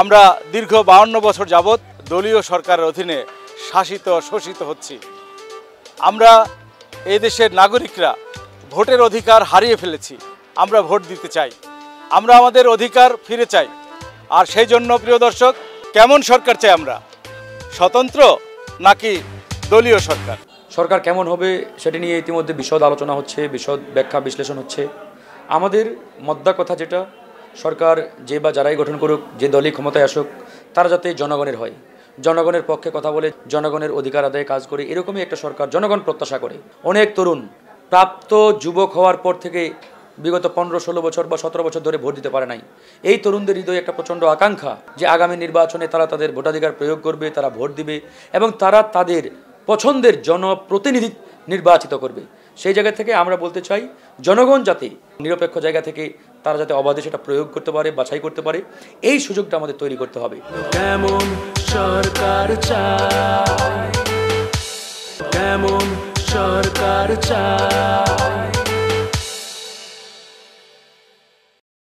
আমরা দীর্ঘ 52 বছর যাবৎ দলীয় সরকারের অধীনে শাসিত শোষিত হচ্ছি। আমরা এই দেশের নাগরিকরা ভোটের অধিকার হারিয়ে ফেলেছি। আমরা ভোট দিতে চাই, আমরা আমাদের অধিকার ফিরে চাই। আর সেই জন্য প্রিয় দর্শক, কেমন সরকার চাই আমরা? স্বতন্ত্র নাকি দলীয় সরকার? সরকার কেমন হবে সেটি নিয়ে ইতিমধ্যে বিশদ আলোচনা হচ্ছে, বিশদ ব্যাখ্যা বিশ্লেষণ হচ্ছে। আমাদের মদ্দা কথা যেটা, সরকার যে বা যারাই গঠন করুক, যে দলই ক্ষমতায় আসুক, তারা যাতে জনগণের হয়, জনগণের পক্ষে কথা বলে, জনগণের অধিকার আদায়ে কাজ করে, এরকমই একটা সরকার জনগণ প্রত্যাশা করে। অনেক তরুণ প্রাপ্ত যুবক হওয়ার পর থেকে বিগত 15-16 বছর বা 17 বছর ধরে ভোট দিতে পারে নাই। এই তরুণদের হৃদয়ে একটা প্রচণ্ড আকাঙ্ক্ষা যে আগামী নির্বাচনে তারা তাদের ভোটাধিকার প্রয়োগ করবে, তারা ভোট দিবে এবং তারা তাদের পছন্দের জনপ্রতিনিধি নির্বাচিত করবে। সেই জায়গা থেকে আমরা বলতে চাই, জনগণ যাতে নিরপেক্ষ জায়গা থেকে তারা যাতে অবাধে সেটা প্রয়োগ করতে পারে, বাছাই করতে পারে, এই সুযোগটা আমাদের তৈরি করতে হবে। কেমন সরকার চাই, কেমন সরকার চাই।